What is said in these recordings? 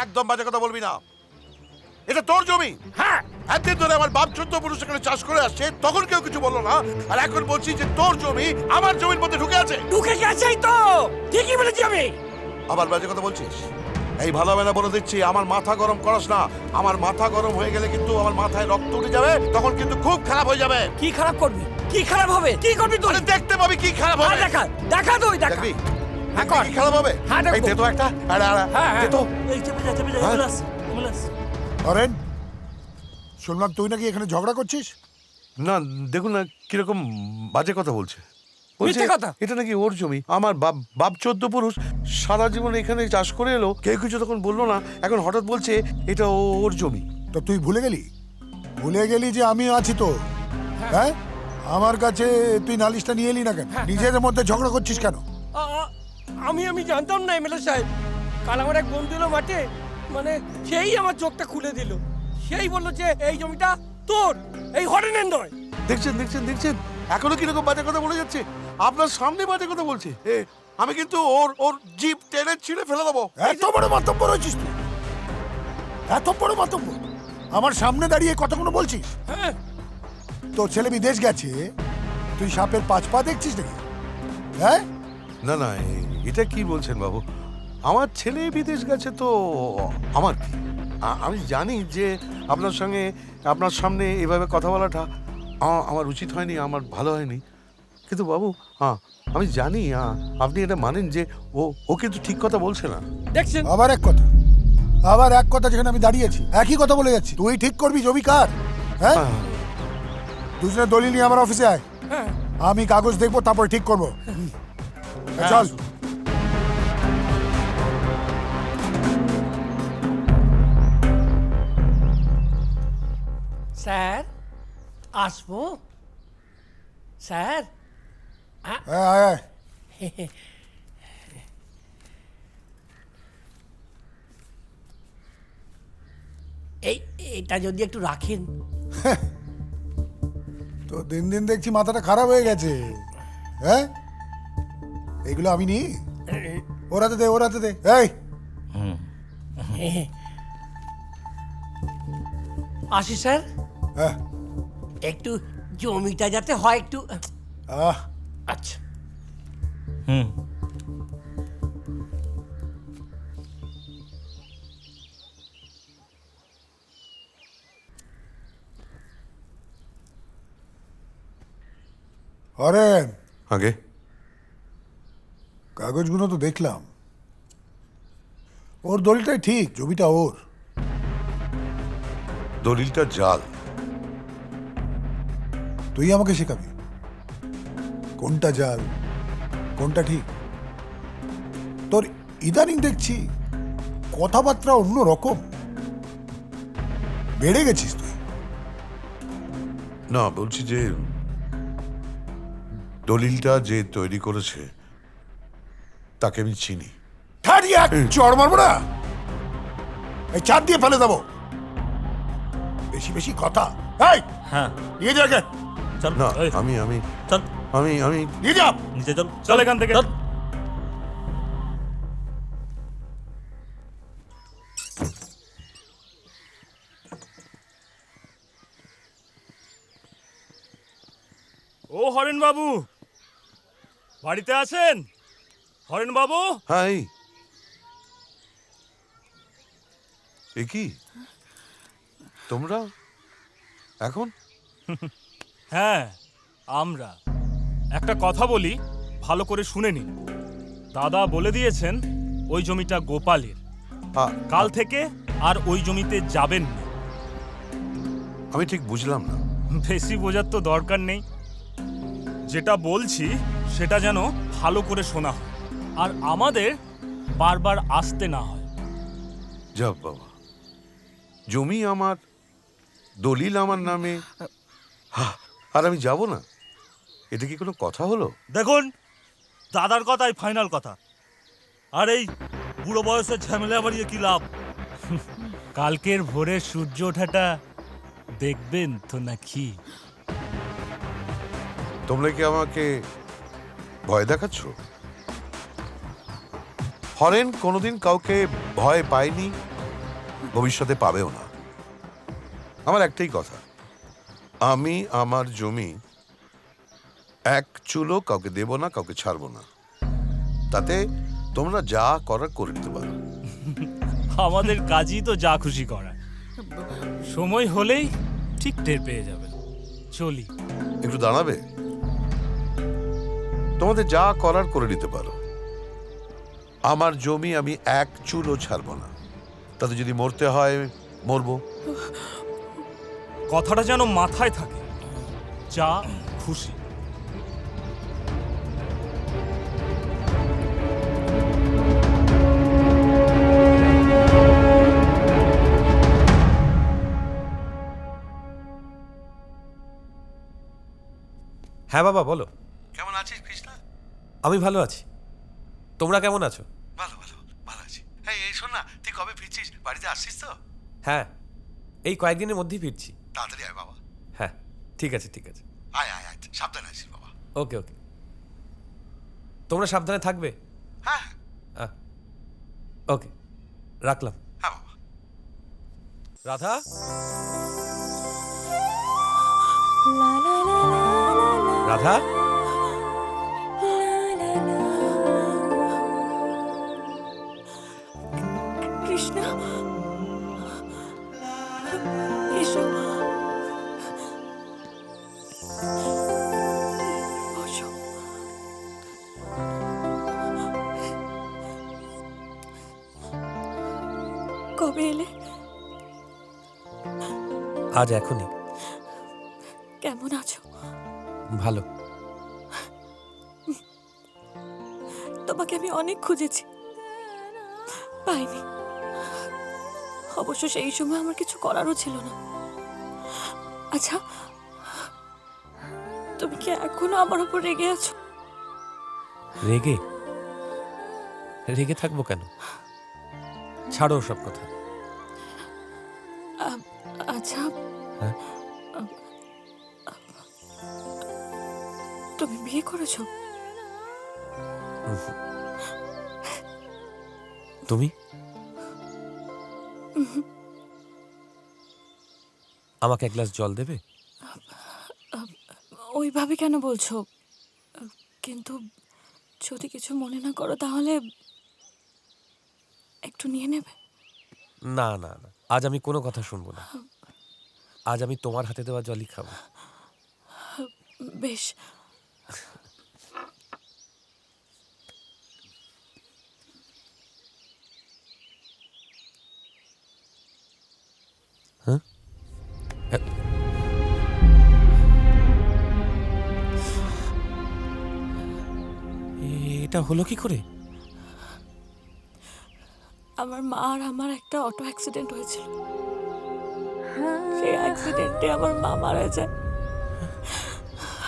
একদম বাজে কথা বলবি না। এটা তোর জমি। হ্যাঁ, এতদিন ধরে আমার বাপ 14 পুরুষ এখানে চাষ করে আসছে, তখন কেউ কিছু বললো না, আর এখন বলছি যে তোর জমি আমার জমির মধ্যে ঢুকে আছে। ঢুকে গেছেই তো, ঠিকই বলেছি আমি। আবার বাজে কথা বলছিস? এই ভালোভাবে না বলে দিচ্ছি, আমার মাথা গরম করাস না। আমার মাথা গরম হয়ে গেলে কিন্তু আমার মাথায় রক্ত উঠে যাবে, তখন কিন্তু খুব খারাপ হয়ে যাবে। কি খারাপ করবি? কি খারাপ হবে? কি করবি তুই? আরে দেখতে পাবি কি খারাপ হবে। দেখা দেখা তুই দেখা। দেখবি হ্যাঁ, দেখবি কর। কি খারাপ হবে। হ্যাঁ, দেখবো। এই দে তো একটা, আরে আরে হ্যাঁ, হ্যাঁ। দে তো। এই চেপে যা হ্যাঁ। Ambulance ambulance. অরেন, শুনলাম তুই নাকি এখানে ঝগড়া করছিস। না দেখুন না কিরকম বাজে কথা বলছে। মিথ্যে কথা। এটা নাকি ওর জমি। আমার বাপ 14 পুরুষ সারা জীবন এখানে চাষ করে এলো, কেউ কিছু তখন বললো না, এখন হঠাৎ বলছে এটা ওর জমি। তো তুই ভুলে গেলি যে আমি আছি তো। হ্যাঁ, আমার কাছে তুই নালিশটা নিয়ে এলি না কেন? নিজেদের মধ্যে ঝগড়া করছিস কেন? আমি জানতাম না এমএলএ সাহেব। কাল আমার এক বন্ধু এলো মাঠে, মানে সেই আমার চোখটা খুলে দিল। সেই বললো যে এই জমিটা তোর, এই হরেনের নয়। দেখছেন দেখছেন দেখছেন এখনো কিরকম বাজে কথা বলে যাচ্ছে। আপনার সামনে বাজে কথা বলছে। আমি কিন্তু ওর জিপ টেনে ছিঁড়ে ফেলে দেবো। এত বড় মাতব্বর হয়েছিস তুই, এত বড় মাতব্বর আমার সামনে দাঁড়িয়ে কতক্ষণ বলছিস? হ্যাঁ, তোর ছেলে বিদেশ গেছে, তুই সাপের 5 পা দেখছিস নাকি? হ্যাঁ, না না এটা কি বলছেন বাবু? আমার ছেলে বিদেশ গেছে তো আমার কি? আমি জানি যে আপনার সামনে এভাবে কথা বলাটা আমার উচিত হয়নি, আমার ভালো হয়নি, কিন্তু বাবু হ্যাঁ আমি জানি আপনি এটা মানেন যে ও কিন্তু ঠিক কথা বলছে না। দেখছেন? আবার এক কথা যেখানে আমি দাঁড়িয়েছি একই কথা বলে যাচ্ছি। তুই ঠিক করবি জমি কার? হ্যাঁ, দুজনে দলিল নিয়ে আমার অফিসে আয়। হ্যাঁ। আমি কাগজ দেখবো, তারপর ঠিক করবো। চল। স্যার আসবো? স্যার হ্যাঁ, আয়, আয়। এটা যদি একটু রাখেন। তো দিন দিন দেখছি মাথাটা খারাপ হয়ে গেছে। হ্যাঁ, এগুলো আমি নি, ওরাতে দে। এই আসি স্যার। হ্যাঁ, একটু জমিটা যাতে হয় একটু। আহ, আচ্ছা। হরেন, আগে কাগজগুলো তো দেখলাম, ওর দলিলটাই ঠিক, জমিটা ওর। দলিলটা জাল। তুই আমাকে শেখাবি কোনটা জাল কোনটা ঠিক? তোর ইদানিং দেখছি কথাবার্তা অন্য রকম, বেড়ে গেছিস তুই। না বলছি যে দলিলটা যে তৈরি করেছে তাকে আমি চিনি। চড় মারবো না, এই চার দিয়ে ফেলে দেবো। বেশি কথা। এই হ্যাঁ নিয়ে যাকে, চল না এই, আমি আমি চল আমি আমি নিয়ে যা। নিচে চল চল এখান থেকে চল। ও হরেন বাবু বাড়িতে আছেন? হরেন বাবু, হাই এ কি তোমরা এখন? হ্যাঁ আমরা একটা কথা বলি, ভালো করে শুনে নিন। দাদা বলে দিয়েছেন ওই জমিটা গোপালের, কাল থেকে আর ওই জমিতে যাবেন না। আমি ঠিক বুঝলাম না। বেশি বোঝার তো দরকার নেই, যেটা বলছি সেটা যেন ভালো করে শোনা হয় আর আমাদের বারবার আসতে না হয়। যাব বাবা, জমি আমার, দলিল আমার নামে, আর আমি যাব না? এটা কি কোনো কথা হলো? দেখুন, দাদার কথাই ফাইনাল কথা, আর এই বুড়ো বয়সের ঝামেলা বাড়িয়ে কি লাভ? কালকের ভোরে সূর্য ওঠাটা দেখবেন তো নাকি? তোমরা কি আমাকে ভয় দেখাচ্ছ? হরেন কোনোদিন কাউকে ভয় পায়নি, ভবিষ্যতে পাবেও না। আমার একটাই কথা, আমি আমার জমি এক চুলো কাউকে দেব না, কাউকে ছাড়বো না। তাতে তোমরা যা করার করে নিতে পারো। আমাদের কাজই তো যা খুশি করা। সময় হলেই ঠিক টের পেয়ে যাবে। চলি। একটু দাঁড়াবে? তোমাদের যা করার করে নিতে পারো। আমার জমি আমি এক চুলও ছাড়বো না। তাতে যদি মরতে হয় মরবো। কথাটা যেন মাথায় থাকে, যা খুশি। হ্যাঁ বাবা বলো। কেমন আছিস কৃষ্ণা? আমি ভালো আছি, তোমরা কেমন আছো? ভালো ভালো ভালো আছি। হ্যাঁ, এই শোন না, তুই কবে ফিরছিস? বাড়িতে আসছিস তো? হ্যাঁ, এই কয়েকদিনের মধ্যেই ফিরছি। তাড়াতাড়ি আয় বাবা। হ্যাঁ ঠিক আছে ঠিক আছে। আয় আয় আয়, সাবধানে আসিস বাবা। ওকে ওকে, তোমরা সাবধানে থাকবে। হ্যাঁ ওকে, রাখলাম। হ্যাঁ বাবা। রাধা, রাধা, কৃষ্ণ, এসো। বসো। কবে এলে? আজ এখনই। কেমন আছো? ভালো। তোমাকে আমি অনেক খুঁজেছি, পাইনি। অবশ্য সেই সময় আমার কিছু করারও ছিল না। আচ্ছা, তুমি কি এখনো আমার উপর রেগে আছো? রেগে রেগে থাকবো কেন? ছাড়ো সব কথা। আচ্ছা, হ্যাঁ? তুমি বিয়ে করেছো? তুমি? আমাকে এক গ্লাস জল দেবে? ওইভাবে কেন বলছো? কিন্তু যদি কিছু মনে না করো তাহলে একটু নিয়ে নেবে। না না না, আজ আমি কোনো কথা শুনবো না। আজ আমি তোমার হাতে দেওয়া জলই খাবো। বেশ। হ্যাঁ, এটা হলো কি করে? আমার মা আর আমার একটা অটো অ্যাক্সিডেন্ট হয়েছিল। সেই অ্যাক্সিডেন্টে আমার মা মারা যায়।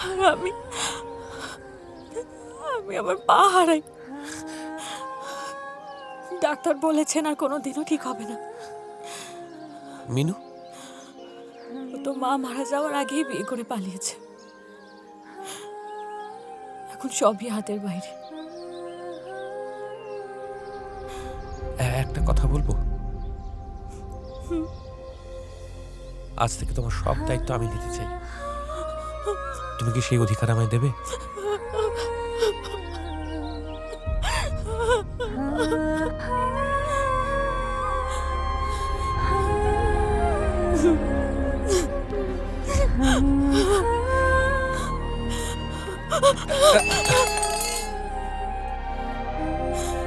আর আমি আমার পা হারাই। ডাক্তার বলেছেন আর কোনোদিনও ঠিক হবে না। মিনু? ও তো মা মারা যাওয়ার আগেই বিয়ে করে পালিয়েছে। এখন সবই হাতের বাইরে। একটা কথা বলবো? আজ থেকে তোমার সব দায়িত্ব আমি নিতে চাই। তুমি কি সেই অধিকার আমায় দেবে?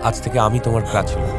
আজ থেকে আমি তোমার কাজ হলো।